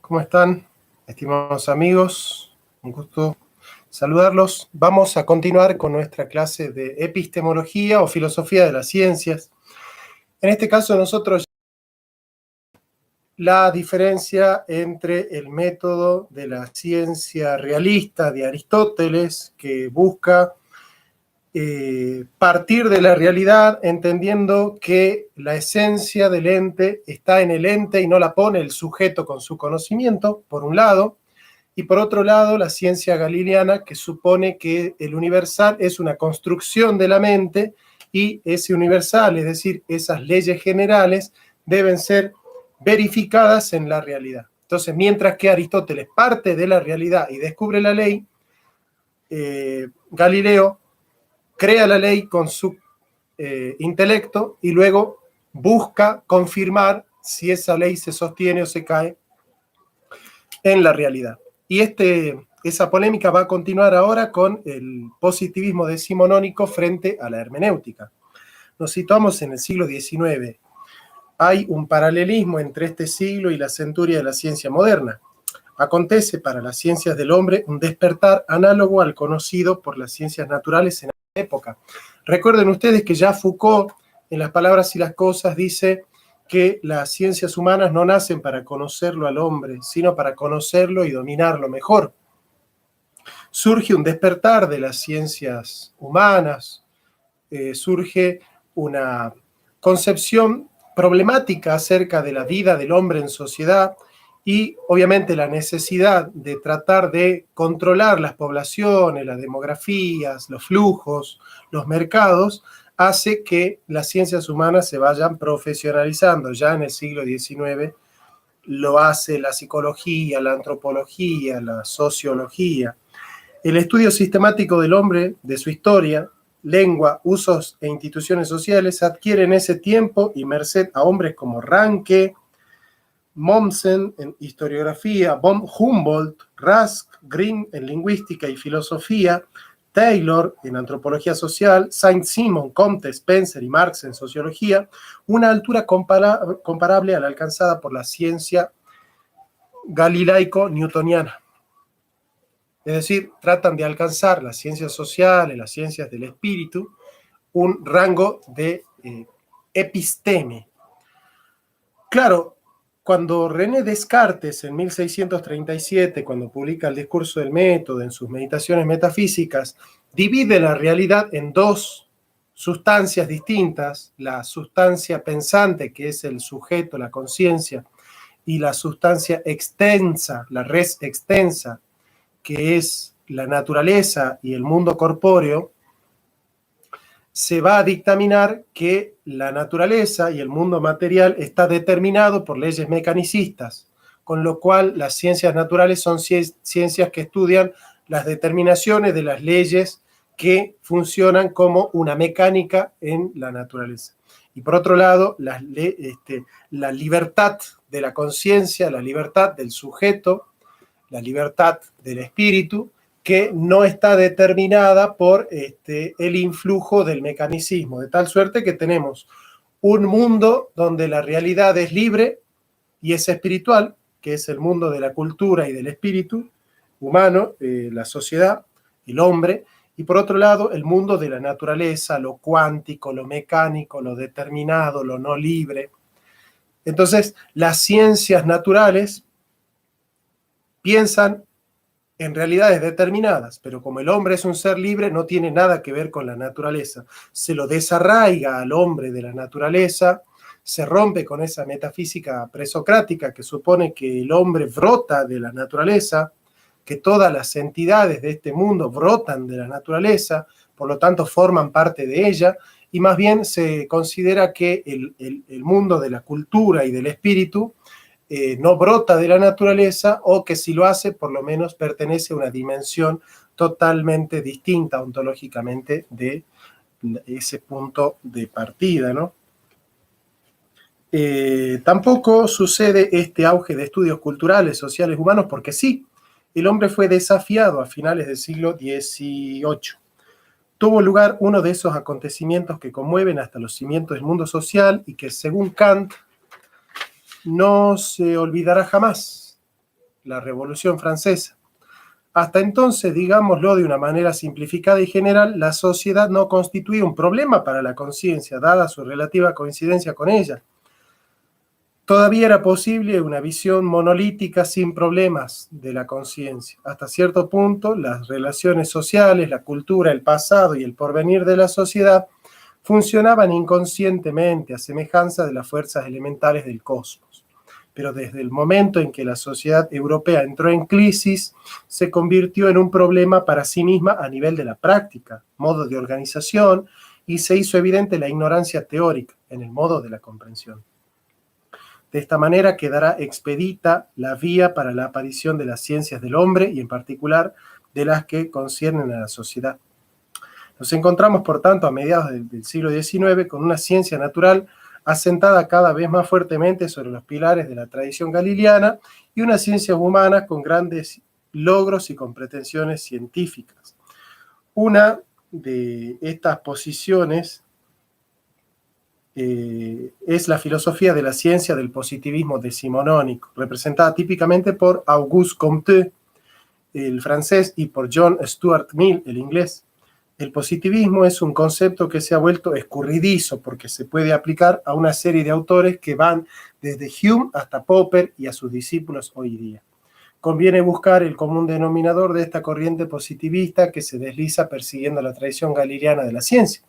¿Cómo están, estimados amigos? Un gusto saludarlos. Vamos a continuar con nuestra clase de epistemología o filosofía de las ciencias. En este caso nosotros la diferencia entre el método de la ciencia realista de Aristóteles, que busca partir de la realidad entendiendo que la esencia del ente está en el ente y no la pone el sujeto con su conocimiento, por un lado, y por otro lado la ciencia galileana, que supone que el universal es una construcción de la mente y ese universal, es decir, esas leyes generales, deben ser verificadas en la realidad. Entonces, mientras que Aristóteles parte de la realidad y descubre la ley, Galileo crea la ley con su intelecto y luego busca confirmar si esa ley se sostiene o se cae en la realidad. Y esa polémica va a continuar ahora con el positivismo decimonónico frente a la hermenéutica. Nos situamos en el siglo XIX. Hay un paralelismo entre este siglo y la centuria de la ciencia moderna. Acontece para las ciencias del hombre un despertar análogo al conocido por las ciencias naturales en la época. Recuerden ustedes que ya Foucault, en Las palabras y las cosas, dice que las ciencias humanas no nacen para conocerlo al hombre, sino para conocerlo y dominarlo mejor. Surge un despertar de las ciencias humanas, surge una concepción problemática acerca de la vida del hombre en sociedad y obviamente la necesidad de tratar de controlar las poblaciones, las demografías, los flujos, los mercados, hace que las ciencias humanas se vayan profesionalizando. Ya en el siglo XIX lo hace la psicología, la antropología, la sociología. El estudio sistemático del hombre, de su historia, lengua, usos e instituciones sociales adquiere en ese tiempo y merced a hombres como Ranke, Mommsen en historiografía, von Humboldt, Rask, Green en lingüística y filosofía, Taylor en antropología social, Saint-Simon, Comte, Spencer y Marx en sociología, una altura comparable a la alcanzada por la ciencia galilaico-newtoniana. Es decir, tratan de alcanzar las ciencias sociales, las ciencias del espíritu, un rango de episteme. Claro, cuando René Descartes en 1637, cuando publica el discurso del método en sus meditaciones metafísicas, divide la realidad en dos sustancias distintas, la sustancia pensante, que es el sujeto, la conciencia, y la sustancia extensa, la res extensa, que es la naturaleza y el mundo corpóreo, se va a dictaminar que la naturaleza y el mundo material está determinado por leyes mecanicistas, con lo cual las ciencias naturales son ciencias que estudian las determinaciones de las leyes que funcionan como una mecánica en la naturaleza. Y por otro lado, la libertad de la conciencia, la libertad del sujeto, la libertad del espíritu, que no está determinada por el influjo del mecanicismo, de tal suerte que tenemos un mundo donde la realidad es libre y es espiritual, que es el mundo de la cultura y del espíritu humano, la sociedad, el hombre, y por otro lado el mundo de la naturaleza, lo cuántico, lo mecánico, lo determinado, lo no libre. Entonces, las ciencias naturales piensan en realidades determinadas, pero como el hombre es un ser libre, no tiene nada que ver con la naturaleza. Se lo desarraiga al hombre de la naturaleza, se rompe con esa metafísica presocrática que supone que el hombre brota de la naturaleza, que todas las entidades de este mundo brotan de la naturaleza, por lo tanto forman parte de ella, y más bien se considera que el mundo de la cultura y del espíritu no brota de la naturaleza, o que si lo hace, por lo menos pertenece a una dimensión totalmente distinta ontológicamente de ese punto de partida, ¿no? Tampoco sucede este auge de estudios culturales, sociales, humanos, porque sí, el hombre fue desafiado a finales del siglo XVIII. Tuvo lugar uno de esos acontecimientos que conmueven hasta los cimientos del mundo social y que, según Kant, no se olvidará jamás. la Revolución Francesa. Hasta entonces, digámoslo de una manera simplificada y general, la sociedad no constituía un problema para la conciencia, dada su relativa coincidencia con ella. Todavía era posible una visión monolítica sin problemas de la conciencia. Hasta cierto punto, las relaciones sociales, la cultura, el pasado y el porvenir de la sociedad funcionaban inconscientemente a semejanza de las fuerzas elementales del cosmos. Pero desde el momento en que la sociedad europea entró en crisis, se convirtió en un problema para sí misma a nivel de la práctica, modo de organización, y se hizo evidente la ignorancia teórica en el modo de la comprensión. De esta manera quedará expedita la vía para la aparición de las ciencias del hombre y en particular de las que conciernen a la sociedad. Nos encontramos, por tanto, a mediados del siglo XIX con una ciencia natural asentada cada vez más fuertemente sobre los pilares de la tradición galileana y una ciencia humana con grandes logros y con pretensiones científicas. Una de estas posiciones es la filosofía de la ciencia del positivismo decimonónico, representada típicamente por Auguste Comte, el francés, y por John Stuart Mill, el inglés. El positivismo es un concepto que se ha vuelto escurridizo porque se puede aplicar a una serie de autores que van desde Hume hasta Popper y a sus discípulos hoy día. Conviene buscar el común denominador de esta corriente positivista que se desliza persiguiendo la tradición galileana de la ciencia.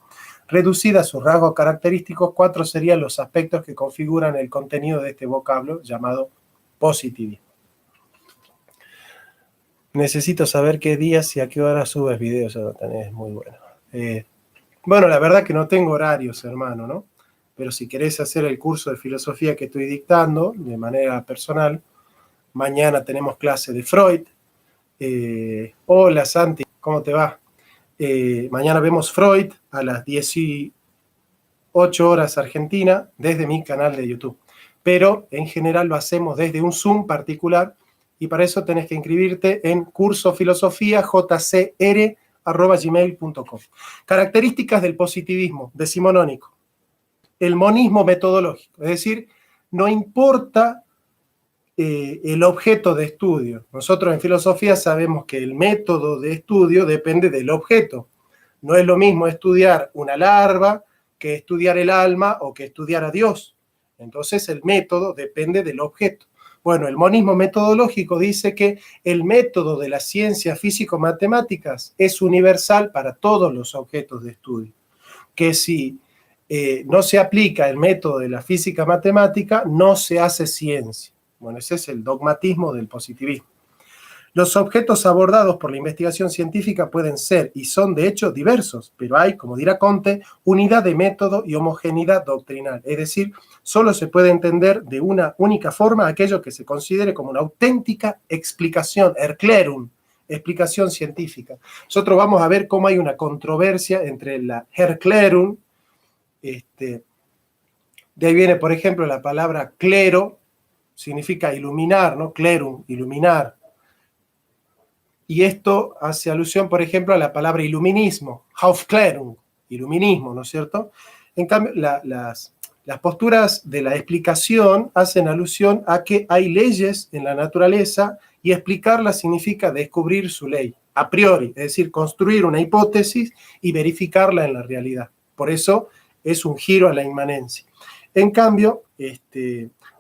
Reducida a sus rasgos característicos, 4 serían los aspectos que configuran el contenido de este vocablo llamado positivismo. Necesito saber qué días y a qué hora subes videos, es muy bueno. Bueno, la verdad que no tengo horarios, hermano, ¿no? Pero si querés hacer el curso de filosofía que estoy dictando de manera personal, mañana tenemos clase de Freud. Hola, Santi, ¿cómo te va? Mañana vemos Freud a las 18 horas Argentina desde mi canal de YouTube. Pero en general lo hacemos desde un Zoom particular y para eso tenés que inscribirte en cursofilosofia.jcr@gmail.com. Características del positivismo decimonónico. El monismo metodológico, es decir, no importa el objeto de estudio. Nosotros en filosofía sabemos que el método de estudio depende del objeto. No es lo mismo estudiar una larva que estudiar el alma o que estudiar a Dios. Entonces el método depende del objeto. Bueno, el monismo metodológico dice que el método de las ciencias físico-matemáticas es universal para todos los objetos de estudio. Que si no se aplica el método de la física matemática, no se hace ciencia. Bueno, ese es el dogmatismo del positivismo. Los objetos abordados por la investigación científica pueden ser y son de hecho diversos, pero hay, como dirá Comte, unidad de método y homogeneidad doctrinal. Es decir, solo se puede entender de una única forma aquello que se considere como una auténtica explicación, Erklärung, explicación científica. Nosotros vamos a ver cómo hay una controversia entre la Erklärung, de ahí viene, por ejemplo, la palabra clero, significa iluminar, ¿no? Clerum, iluminar. Y esto hace alusión, por ejemplo, a la palabra iluminismo, Aufklärung, iluminismo, ¿no es cierto? En cambio, las posturas de la explicación hacen alusión a que hay leyes en la naturaleza y explicarlas significa descubrir su ley, a priori, es decir, construir una hipótesis y verificarla en la realidad. Por eso es un giro a la inmanencia. En cambio,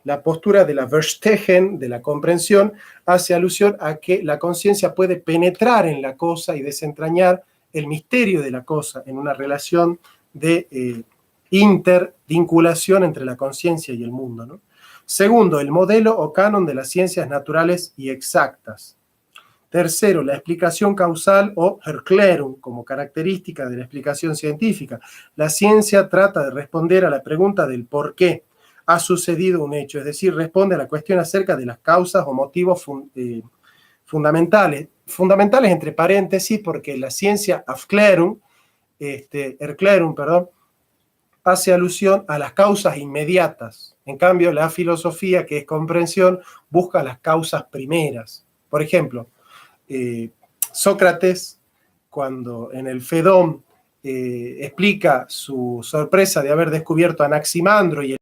la postura de la Verstehen, de la comprensión, hace alusión a que la conciencia puede penetrar en la cosa y desentrañar el misterio de la cosa en una relación de intervinculación entre la conciencia y el mundo, ¿no? Segundo, el modelo o canon de las ciencias naturales y exactas. Tercero, la explicación causal o Erklärung como característica de la explicación científica. La ciencia trata de responder a la pregunta del por qué ha sucedido un hecho, es decir, responde a la cuestión acerca de las causas o motivos fundamentales entre paréntesis, porque la ciencia Erklärung, hace alusión a las causas inmediatas. En cambio, la filosofía, que es comprensión, busca las causas primeras. Por ejemplo, Sócrates, cuando en el Fedón explica su sorpresa de haber descubierto a Anaximandro y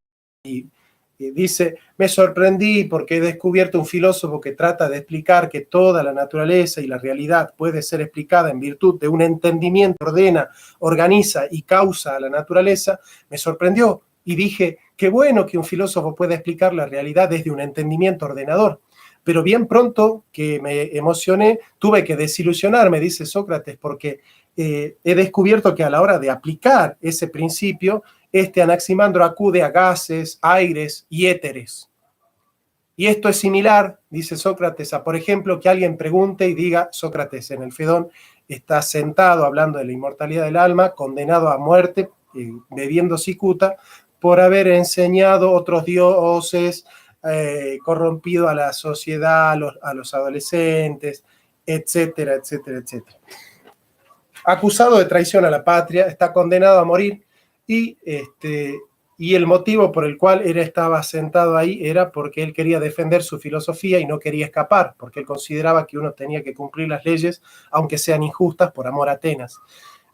dice, me sorprendí porque he descubierto un filósofo que trata de explicar que toda la naturaleza y la realidad puede ser explicada en virtud de un entendimiento que ordena, organiza y causa a la naturaleza. Me sorprendió y dije, qué bueno que un filósofo pueda explicar la realidad desde un entendimiento ordenador. Pero bien pronto que me emocioné, tuve que desilusionarme, dice Sócrates, porque he descubierto que a la hora de aplicar ese principio, Anaximandro acude a gases, aires y éteres. Y esto es similar, dice Sócrates, a, por ejemplo, que alguien pregunte y diga, Sócrates en el Fedón está sentado hablando de la inmortalidad del alma, condenado a muerte, bebiendo cicuta, por haber enseñado otros dioses, corrompido a la sociedad, a los adolescentes, etcétera, etcétera, etcétera. Acusado de traición a la patria, está condenado a morir y el motivo por el cual él estaba sentado ahí era porque él quería defender su filosofía y no quería escapar, porque él consideraba que uno tenía que cumplir las leyes, aunque sean injustas, por amor a Atenas.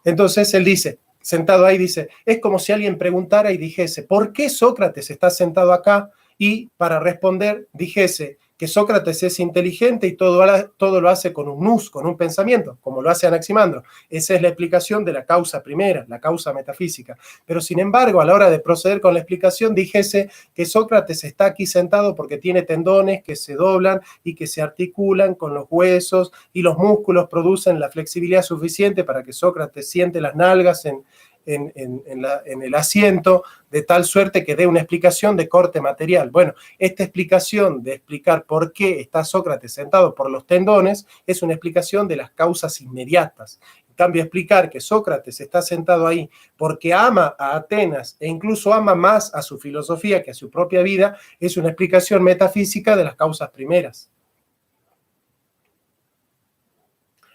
Entonces él dice, sentado ahí, dice, es como si alguien preguntara y dijese, ¿por qué Sócrates está sentado acá? Y para responder, dijese que Sócrates es inteligente y todo lo hace con un nous, con un pensamiento, como lo hace Anaximandro. Esa es la explicación de la causa primera, la causa metafísica. Pero sin embargo, a la hora de proceder con la explicación, dijese que Sócrates está aquí sentado porque tiene tendones que se doblan y que se articulan con los huesos y los músculos producen la flexibilidad suficiente para que Sócrates siente las nalgas en el asiento, de tal suerte que dé una explicación de corte material. Bueno, esta explicación de explicar por qué está Sócrates sentado por los tendones es una explicación de las causas inmediatas. En cambio, explicar que Sócrates está sentado ahí porque ama a Atenas e incluso ama más a su filosofía que a su propia vida es una explicación metafísica de las causas primeras.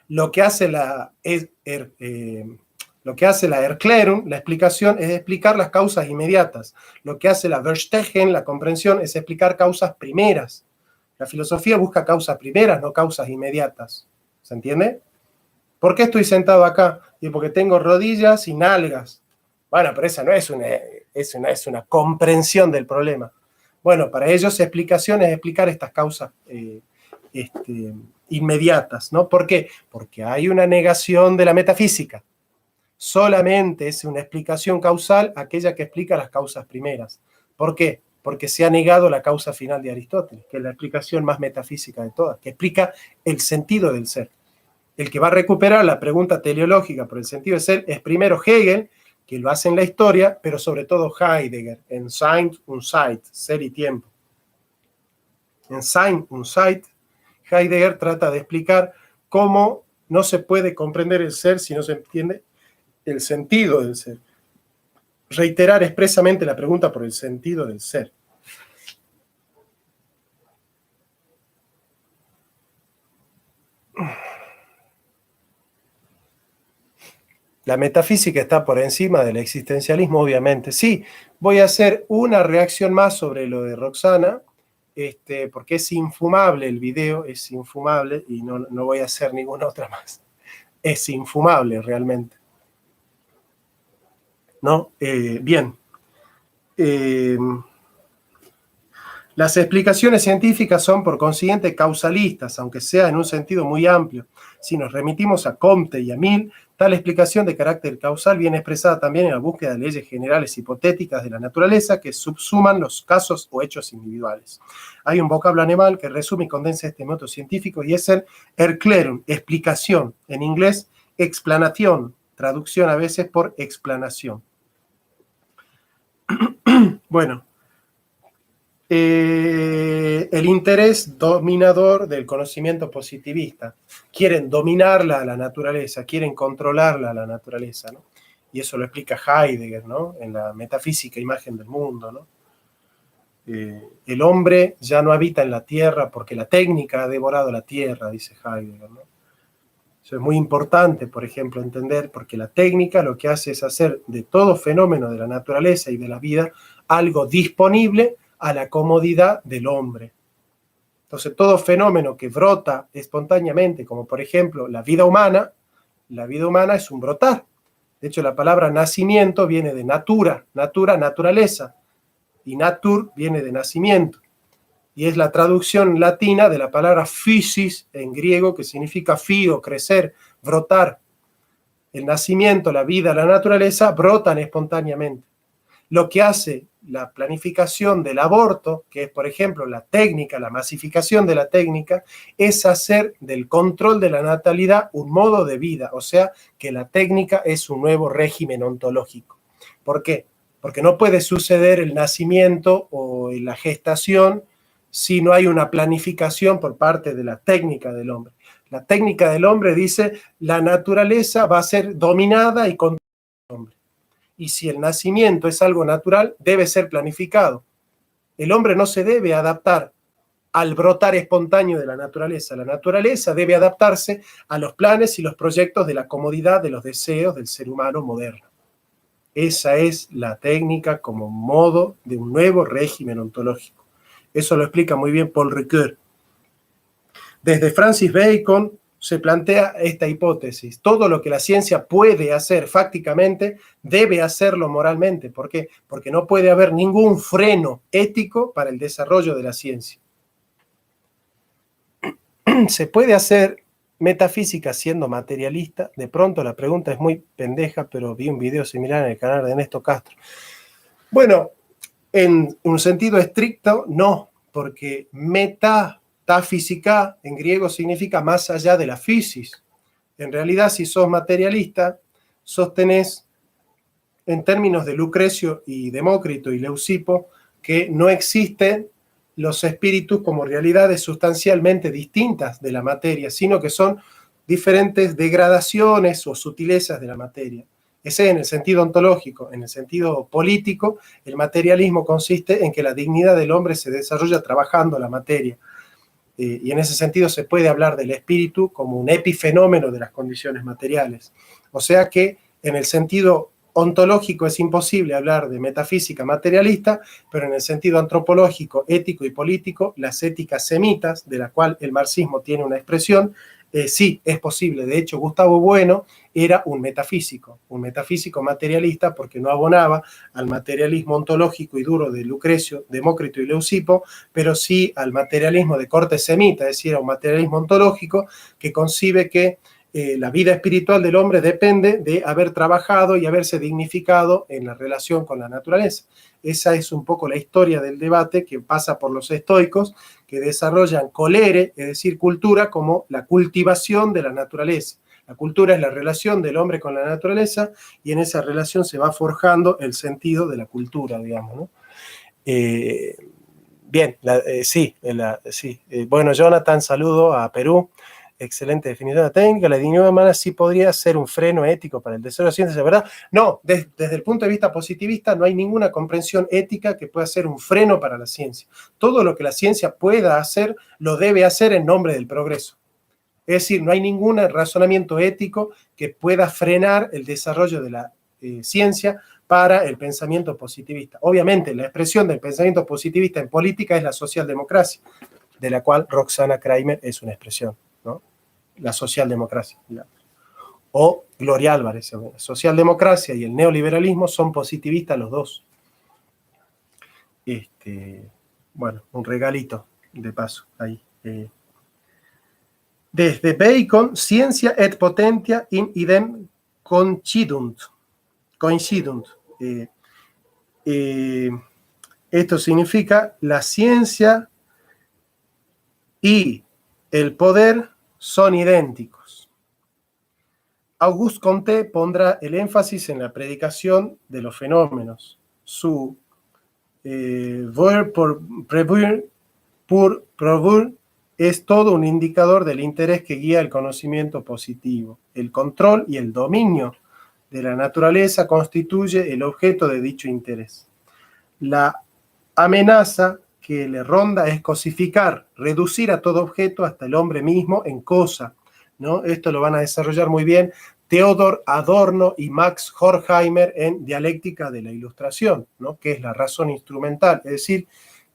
Lo que hace la Erklärung, la explicación, es explicar las causas inmediatas. Lo que hace la Verstehen, la comprensión, es explicar causas primeras. La filosofía busca causas primeras, no causas inmediatas. ¿Se entiende? ¿Por qué estoy sentado acá? Y porque tengo rodillas y nalgas. Bueno, pero esa no es una comprensión del problema. Bueno, para ellos explicación es explicar estas causas inmediatas, ¿no? ¿Por qué? Porque hay una negación de la metafísica. Solamente es una explicación causal aquella que explica las causas primeras. ¿Por qué? Porque se ha negado la causa final de Aristóteles, que es la explicación más metafísica de todas, que explica el sentido del ser. El que va a recuperar la pregunta teleológica por el sentido del ser es primero Hegel, que lo hace en la historia, pero sobre todo Heidegger, en Sein und Zeit, ser y tiempo. En Sein und Zeit, Heidegger trata de explicar cómo no se puede comprender el ser si no se entiende el sentido del ser. Reiterar expresamente la pregunta por el sentido del ser. La metafísica está por encima del existencialismo, obviamente. Sí, voy a hacer una reacción más sobre lo de Roxana, porque es infumable el video, es infumable, y no voy a hacer ninguna otra más. Es infumable realmente. ¿No? Bien. Las explicaciones científicas son, por consiguiente, causalistas, aunque sea en un sentido muy amplio. Si nos remitimos a Comte y a Mill, tal explicación de carácter causal viene expresada también en la búsqueda de leyes generales hipotéticas de la naturaleza que subsuman los casos o hechos individuales. Hay un vocablo alemán que resume y condensa este método científico y es el Erklärung, explicación. En inglés, explanación, traducción a veces por explanación. Bueno, el interés dominador del conocimiento positivista. Quieren dominarla a la naturaleza, quieren controlarla a la naturaleza, ¿no? Y eso lo explica Heidegger, ¿no? En la metafísica imagen del mundo, ¿no? El hombre ya no habita en la tierra porque la técnica ha devorado la tierra, dice Heidegger, ¿no? Eso es muy importante, por ejemplo, entender, porque la técnica lo que hace es hacer de todo fenómeno de la naturaleza y de la vida algo disponible a la comodidad del hombre. Entonces, todo fenómeno que brota espontáneamente, como por ejemplo la vida humana es un brotar. De hecho, la palabra nacimiento viene de natura, naturaleza. y natur viene de nacimiento, y es la traducción latina de la palabra physis en griego, que significa fío, crecer, brotar. El nacimiento, la vida, la naturaleza brotan espontáneamente. Lo que hace la planificación del aborto, que es, por ejemplo, la técnica, la masificación de la técnica, es hacer del control de la natalidad un modo de vida, o sea, que la técnica es un nuevo régimen ontológico. ¿Por qué? Porque no puede suceder el nacimiento o la gestación si no hay una planificación por parte de la técnica del hombre. La técnica del hombre dice, la naturaleza va a ser dominada y controlada por el hombre. Y si el nacimiento es algo natural, debe ser planificado. El hombre no se debe adaptar al brotar espontáneo de la naturaleza. La naturaleza debe adaptarse a los planes y los proyectos de la comodidad, de los deseos del ser humano moderno. Esa es la técnica como modo de un nuevo régimen ontológico. Eso lo explica muy bien Paul Ricoeur. Desde Francis Bacon se plantea esta hipótesis. Todo lo que la ciencia puede hacer fácticamente, debe hacerlo moralmente. ¿Por qué? Porque no puede haber ningún freno ético para el desarrollo de la ciencia. ¿Se puede hacer metafísica siendo materialista? De pronto la pregunta es muy pendeja, pero vi un video similar en el canal de Ernesto Castro. Bueno, en un sentido estricto, no, porque metafísica en griego significa más allá de la physis. En realidad, si sos materialista, sostenés, en términos de Lucrecio y Demócrito y Leucipo, que no existen los espíritus como realidades sustancialmente distintas de la materia, sino que son diferentes degradaciones o sutilezas de la materia. Ese en el sentido ontológico. En el sentido político, el materialismo consiste en que la dignidad del hombre se desarrolla trabajando la materia. Y en ese sentido se puede hablar del espíritu como un epifenómeno de las condiciones materiales. O sea que en el sentido ontológico es imposible hablar de metafísica materialista, pero en el sentido antropológico, ético y político, las éticas semitas, de la cual el marxismo tiene una expresión, sí, es posible. De hecho, Gustavo Bueno era un metafísico materialista, porque no abonaba al materialismo ontológico y duro de Lucrecio, Demócrito y Leucipo, pero sí al materialismo de corte semita, es decir, a un materialismo ontológico que concibe que la vida espiritual del hombre depende de haber trabajado y haberse dignificado en la relación con la naturaleza. Esa es un poco la historia del debate que pasa por los estoicos, que desarrollan colere, es decir, cultura, como la cultivación de la naturaleza. La cultura es la relación del hombre con la naturaleza, y en esa relación se va forjando el sentido de la cultura, digamos, ¿no? Bien, sí. Bueno, Jonathan, saludo a Perú. Excelente definición de la técnica. La dignidad humana sí podría ser un freno ético para el desarrollo de la ciencia, ¿verdad? No, desde el punto de vista positivista no hay ninguna comprensión ética que pueda ser un freno para la ciencia. Todo lo que la ciencia pueda hacer, lo debe hacer en nombre del progreso. Es decir, no hay ningún razonamiento ético que pueda frenar el desarrollo de la ciencia para el pensamiento positivista. Obviamente, la expresión del pensamiento positivista en política es la socialdemocracia, de la cual Roxana Kramer es una expresión, ¿no? La socialdemocracia, digamos. O Gloria Álvarez. La socialdemocracia y el neoliberalismo son positivistas los dos. Bueno, un regalito de paso ahí. Desde Bacon, ciencia et potentia in idem coincidunt. Esto significa la ciencia y el poder son idénticos. Auguste Comte pondrá el énfasis en la predicación de los fenómenos. Su voir pour prévoir es todo un indicador del interés que guía el conocimiento positivo. El control y el dominio de la naturaleza constituye el objeto de dicho interés. La amenaza que le ronda es cosificar, reducir a todo objeto, hasta el hombre mismo, en cosa, ¿no? Esto lo van a desarrollar muy bien Theodor Adorno y Max Horkheimer en Dialéctica de la Ilustración, ¿no? Que es la razón instrumental, es decir,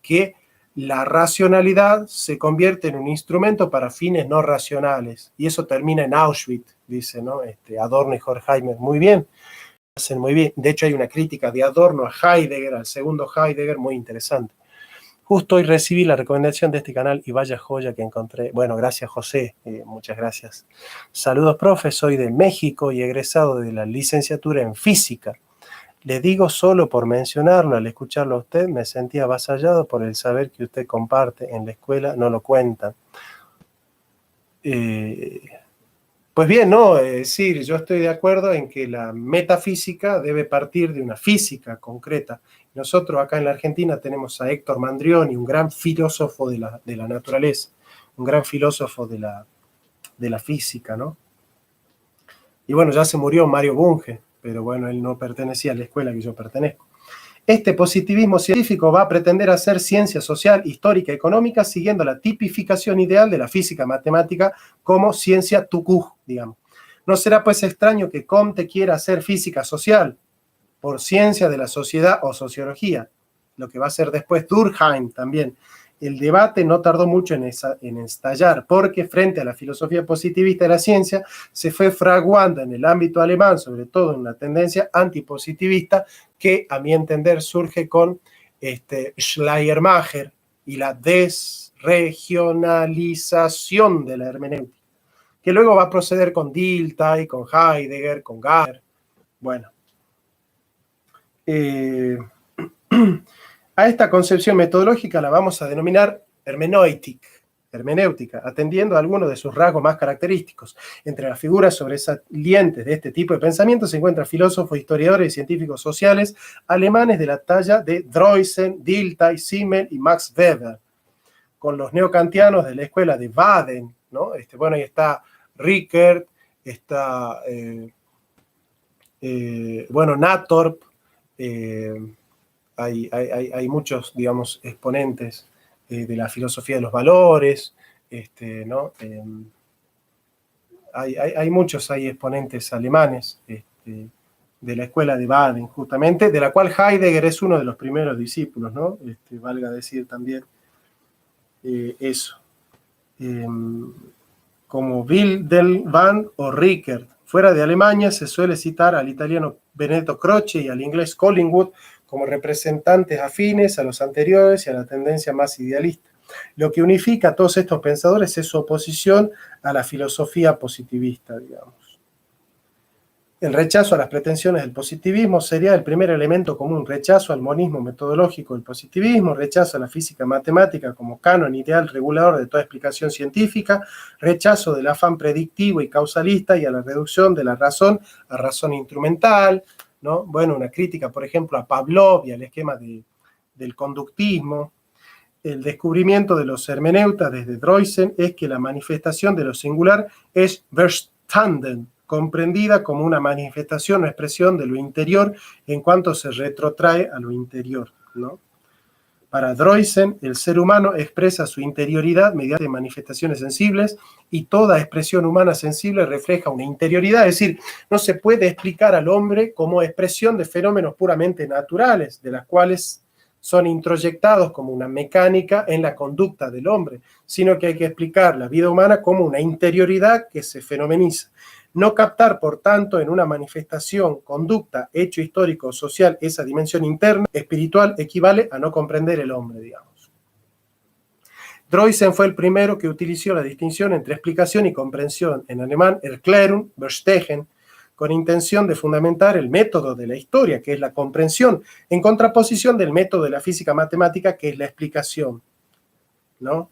que la racionalidad se convierte en un instrumento para fines no racionales, y eso termina en Auschwitz, dice, ¿no? Adorno y Horkheimer. Muy bien. hacen muy bien. De hecho, hay una crítica de Adorno a Heidegger, al segundo Heidegger, muy interesante. Justo hoy recibí la recomendación de este canal y vaya joya que encontré. Bueno, gracias José, muchas gracias. Saludos, profe, soy de México y egresado de la licenciatura en física. Le digo solo por mencionarlo, al escucharlo a usted, me sentí avasallado por el saber que usted comparte en la escuela, no lo cuentan. Pues bien, no, es decir, yo estoy de acuerdo en que la metafísica debe partir de una física concreta. Nosotros acá en la Argentina tenemos a Héctor Mandrioni, un gran filósofo de la naturaleza, un gran filósofo de la física, ¿no? Y bueno, ya se murió Mario Bunge, pero bueno, él no pertenecía a la escuela que yo pertenezco. Este positivismo científico va a pretender hacer ciencia social, histórica, económica, siguiendo la tipificación ideal de la física matemática como ciencia tucuj, digamos. No será pues extraño que Comte quiera hacer física social por ciencia de la sociedad o sociología, lo que va a hacer después Durkheim también. El debate no tardó mucho en estallar, porque frente a la filosofía positivista de la ciencia se fue fraguando en el ámbito alemán, sobre todo en una tendencia antipositivista, que a mi entender surge con Schleiermacher y la desregionalización de la hermenéutica, que luego va a proceder con Dilthey, con Heidegger, con Gadamer. Bueno. A esta concepción metodológica la vamos a denominar hermenéutica, atendiendo a algunos de sus rasgos más característicos. Entre las figuras sobresalientes de este tipo de pensamiento se encuentran filósofos, historiadores y científicos sociales alemanes de la talla de Droysen, Dilthey, Simmel y Max Weber, con los neokantianos de la escuela de Baden, ¿no? Bueno, ahí está Rickert, está Natorp, hay muchos, digamos, exponentes de la filosofía de los valores, ¿no? Hay muchos exponentes alemanes de la escuela de Baden, justamente, de la cual Heidegger es uno de los primeros discípulos, ¿no? Valga decir también eso. Como Wilhelm o Rickert. Fuera de Alemania se suele citar al italiano Benedetto Croce y al inglés Collingwood como representantes afines a los anteriores y a la tendencia más idealista. Lo que unifica a todos estos pensadores es su oposición a la filosofía positivista, digamos. El rechazo a las pretensiones del positivismo sería el primer elemento común, rechazo al monismo metodológico del positivismo, rechazo a la física matemática como canon ideal regulador de toda explicación científica, rechazo del afán predictivo y causalista y a la reducción de la razón a razón instrumental, ¿no? Bueno, una crítica, por ejemplo, a Pavlov y al esquema del conductismo. El descubrimiento de los hermeneutas desde Droysen es que la manifestación de lo singular es Verstanden, comprendida como una manifestación o expresión de lo interior en cuanto se retrotrae a lo interior, ¿no? Para Droysen, el ser humano expresa su interioridad mediante manifestaciones sensibles y toda expresión humana sensible refleja una interioridad, es decir, no se puede explicar al hombre como expresión de fenómenos puramente naturales, de las cuales son introyectados como una mecánica en la conducta del hombre, sino que hay que explicar la vida humana como una interioridad que se fenomeniza. No captar, por tanto, en una manifestación, conducta, hecho histórico o social, esa dimensión interna, espiritual, equivale a no comprender el hombre, digamos. Droysen fue el primero que utilizó la distinción entre explicación y comprensión, en alemán Erklärung, Verstehen, con intención de fundamentar el método de la historia, que es la comprensión, en contraposición del método de la física matemática, que es la explicación, ¿no?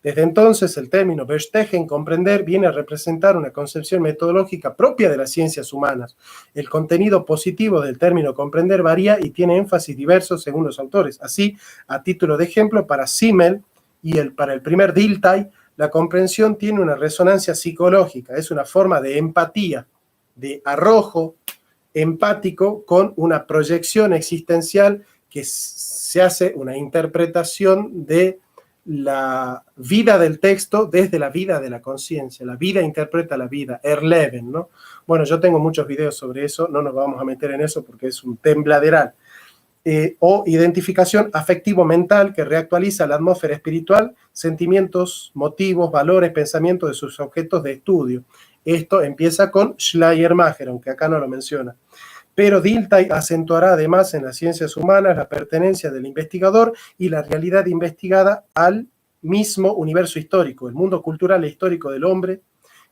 Desde entonces, el término Verstehen, comprender, viene a representar una concepción metodológica propia de las ciencias humanas. El contenido positivo del término comprender varía y tiene énfasis diversos según los autores. Así, a título de ejemplo, para Simmel y para el primer Dilthey, la comprensión tiene una resonancia psicológica, es una forma de empatía, de arrojo empático con una proyección existencial que se hace una interpretación de la vida del texto desde la vida de la conciencia. La vida interpreta la vida, Erleben, ¿no? Bueno, yo tengo muchos videos sobre eso, no nos vamos a meter en eso porque es un tembladeral. O identificación afectivo-mental que reactualiza la atmósfera espiritual, sentimientos, motivos, valores, pensamientos de sus objetos de estudio. Esto empieza con Schleiermacher, aunque acá no lo menciona. Pero Dilthey acentuará además en las ciencias humanas la pertenencia del investigador y la realidad investigada al mismo universo histórico, el mundo cultural e histórico del hombre,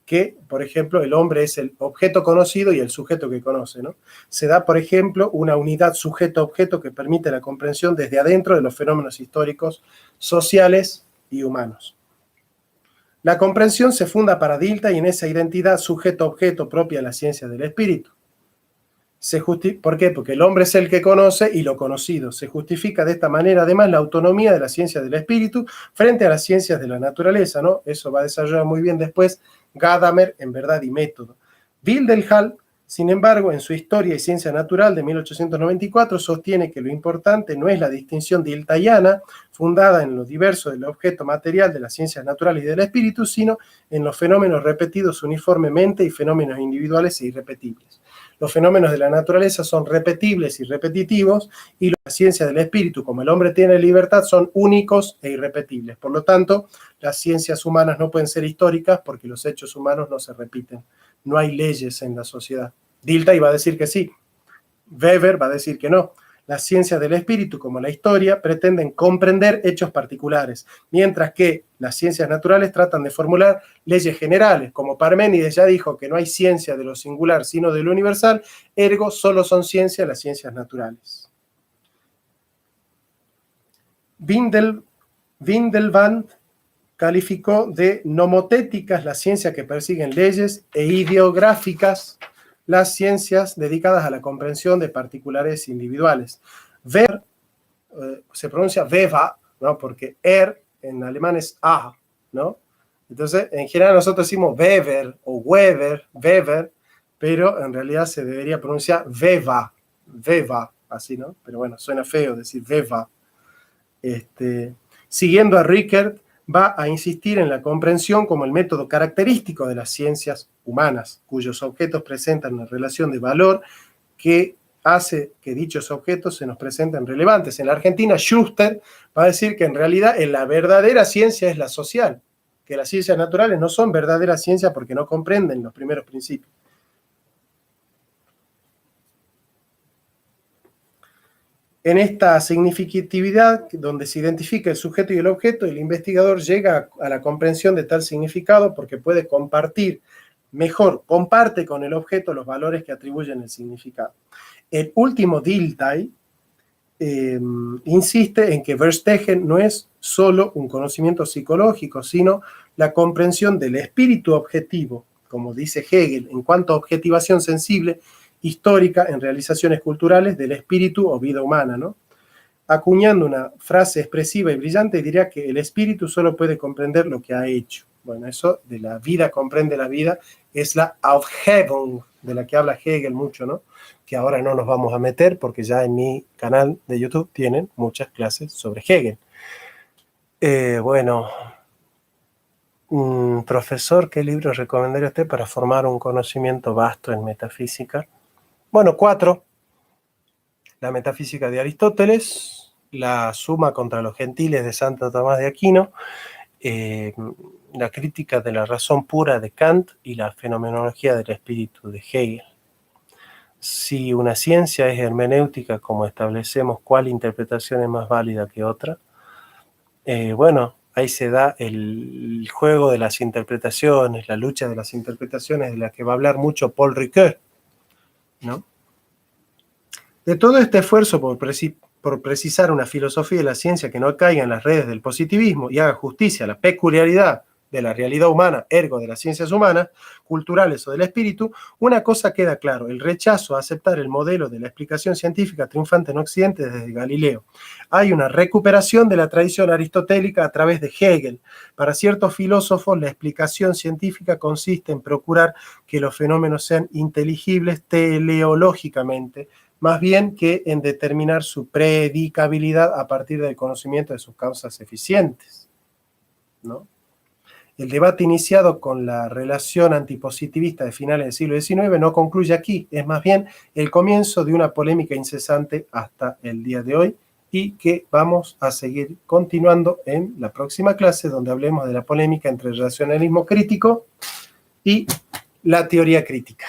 que, por ejemplo, el hombre es el objeto conocido y el sujeto que conoce, ¿no? Se da, por ejemplo, una unidad sujeto-objeto que permite la comprensión desde adentro de los fenómenos históricos, sociales y humanos. La comprensión se funda para Dilthey en esa identidad sujeto-objeto propia de la ciencia del espíritu. ¿Por qué? Porque el hombre es el que conoce y lo conocido. Se justifica de esta manera, además, la autonomía de la ciencia del espíritu frente a las ciencias de la naturaleza, ¿no? Eso va a desarrollar muy bien después Gadamer en Verdad y Método. Wildenhall, sin embargo, en su Historia y Ciencia Natural de 1894, sostiene que lo importante no es la distinción diltheyana, fundada en lo diverso del objeto material de las ciencias naturales y del espíritu, sino en los fenómenos repetidos uniformemente y fenómenos individuales e irrepetibles. Los fenómenos de la naturaleza son repetibles y repetitivos, y la ciencia del espíritu, como el hombre tiene libertad, son únicos e irrepetibles. Por lo tanto, las ciencias humanas no pueden ser históricas porque los hechos humanos no se repiten. No hay leyes en la sociedad. Dilthey va a decir que sí. Weber va a decir que no. Las ciencias del espíritu, como la historia, pretenden comprender hechos particulares, mientras que las ciencias naturales tratan de formular leyes generales. Como Parménides ya dijo que no hay ciencia de lo singular sino de lo universal, ergo solo son ciencia las ciencias naturales. Windelband calificó de nomotéticas las ciencias que persiguen leyes e ideográficas las ciencias dedicadas a la comprensión de particulares individuales. Ver se pronuncia Weva, ¿no? Porque en alemán es A, ¿no? Entonces, en general nosotros decimos Weber o Weber, pero en realidad se debería pronunciar Weva, así, ¿no? Pero bueno, suena feo decir Weva. Siguiendo a Rickert, va a insistir en la comprensión como el método característico de las ciencias humanas, cuyos objetos presentan una relación de valor que hace que dichos objetos se nos presenten relevantes. En la Argentina, Schuster va a decir que en realidad la verdadera ciencia es la social, que las ciencias naturales no son verdaderas ciencias porque no comprenden los primeros principios. En esta significatividad, donde se identifica el sujeto y el objeto, el investigador llega a la comprensión de tal significado porque puede comparte con el objeto los valores que atribuyen el significado. El último Dilthey insiste en que Verstegen no es solo un conocimiento psicológico, sino la comprensión del espíritu objetivo, como dice Hegel, en cuanto a objetivación sensible, histórica en realizaciones culturales del espíritu o vida humana, ¿no? Acuñando una frase expresiva y brillante, diría que el espíritu solo puede comprender lo que ha hecho. Bueno, eso de la vida comprende la vida es la Aufhebung, de la que habla Hegel mucho, ¿no? Que ahora no nos vamos a meter porque ya en mi canal de YouTube tienen muchas clases sobre Hegel. Profesor, ¿qué libro recomendaría usted para formar un conocimiento vasto en metafísica? Bueno, 4. La metafísica de Aristóteles, la Suma contra los gentiles de Santo Tomás de Aquino, la crítica de la razón pura de Kant y la fenomenología del espíritu de Hegel. Si una ciencia es hermenéutica, como establecemos cuál interpretación es más válida que otra, ahí se da el juego de las interpretaciones, la lucha de las interpretaciones de la que va a hablar mucho Paul Ricoeur, ¿no? De todo este esfuerzo por precisar una filosofía de la ciencia que no caiga en las redes del positivismo y haga justicia a la peculiaridad de la realidad humana, ergo de las ciencias humanas, culturales o del espíritu, una cosa queda claro: el rechazo a aceptar el modelo de la explicación científica triunfante en Occidente desde Galileo. Hay una recuperación de la tradición aristotélica a través de Hegel. Para ciertos filósofos, la explicación científica consiste en procurar que los fenómenos sean inteligibles teleológicamente, más bien que en determinar su predicabilidad a partir del conocimiento de sus causas eficientes, ¿no? El debate iniciado con la relación antipositivista de finales del siglo XIX no concluye aquí, es más bien el comienzo de una polémica incesante hasta el día de hoy y que vamos a seguir continuando en la próxima clase, donde hablemos de la polémica entre el racionalismo crítico y la teoría crítica.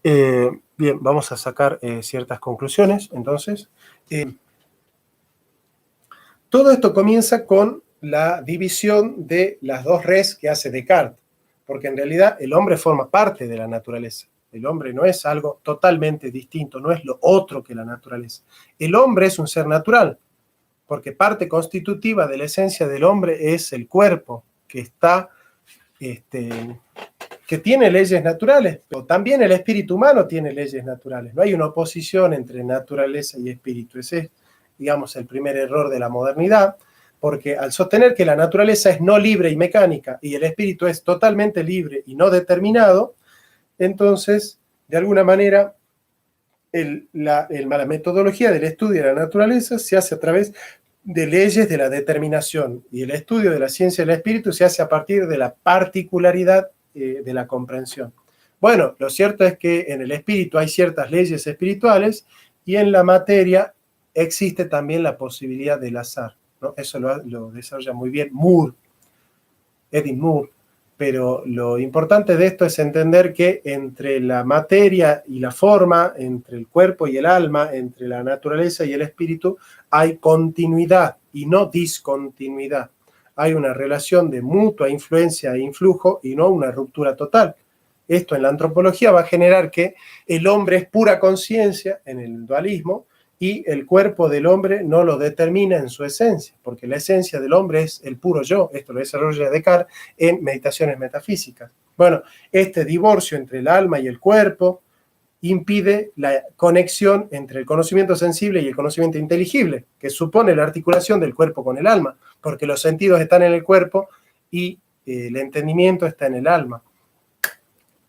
Bien, vamos a sacar ciertas conclusiones, entonces. Todo esto comienza con la división de las dos res que hace Descartes, porque en realidad el hombre forma parte de la naturaleza. El hombre no es algo totalmente distinto, no es lo otro que la naturaleza. El hombre es un ser natural, porque parte constitutiva de la esencia del hombre es el cuerpo, que está, que tiene leyes naturales, pero también el espíritu humano tiene leyes naturales. No hay una oposición entre naturaleza y espíritu. Ese es, digamos, el primer error de la modernidad, porque al sostener que la naturaleza es no libre y mecánica y el espíritu es totalmente libre y no determinado, entonces, de alguna manera, la metodología del estudio de la naturaleza se hace a través de leyes de la determinación y el estudio de la ciencia del espíritu se hace a partir de la particularidad de la comprensión. Bueno, lo cierto es que en el espíritu hay ciertas leyes espirituales y en la materia existe también la posibilidad del azar, ¿no? Eso lo desarrolla muy bien Edith Moore, pero lo importante de esto es entender que entre la materia y la forma, entre el cuerpo y el alma, entre la naturaleza y el espíritu, hay continuidad y no discontinuidad. Hay una relación de mutua influencia e influjo y no una ruptura total. Esto en la antropología va a generar que el hombre es pura conciencia en el dualismo y el cuerpo del hombre no lo determina en su esencia, porque la esencia del hombre es el puro yo. Esto lo desarrolla Descartes en Meditaciones Metafísicas. Bueno, este divorcio entre el alma y el cuerpo impide la conexión entre el conocimiento sensible y el conocimiento inteligible, que supone la articulación del cuerpo con el alma, porque los sentidos están en el cuerpo y el entendimiento está en el alma.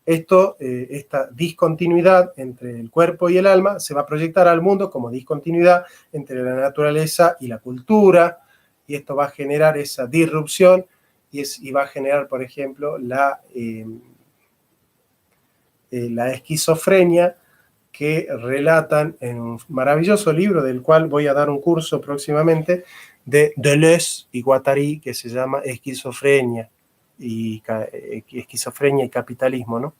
Esta discontinuidad entre el cuerpo y el alma se va a proyectar al mundo como discontinuidad entre la naturaleza y la cultura, y esto va a generar esa disrupción y va a generar, por ejemplo, la esquizofrenia que relatan en un maravilloso libro del cual voy a dar un curso próximamente, de Deleuze y Guattari, que se llama Esquizofrenia y Capitalismo, ¿no?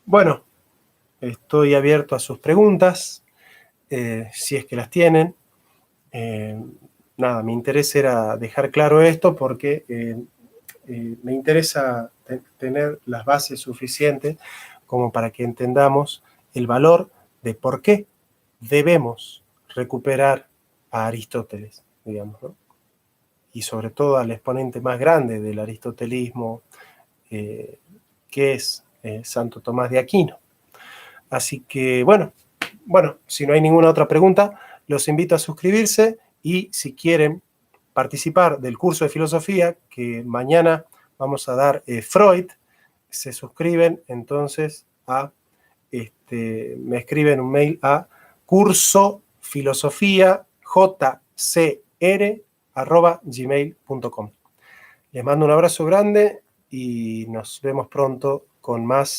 Bueno, estoy abierto a sus preguntas, si es que las tienen. Nada, mi interés era dejar claro esto porque me interesa tener las bases suficientes como para que entendamos el valor de por qué debemos recuperar a Aristóteles, digamos, ¿no? Y sobre todo al exponente más grande del aristotelismo, que es Santo Tomás de Aquino. Así que, bueno, si no hay ninguna otra pregunta, los invito a suscribirse y si quieren participar del curso de filosofía que mañana vamos a dar Freud, se suscriben entonces me escriben un mail a cursofilosofia@gmail.com. Les mando un abrazo grande y nos vemos pronto con más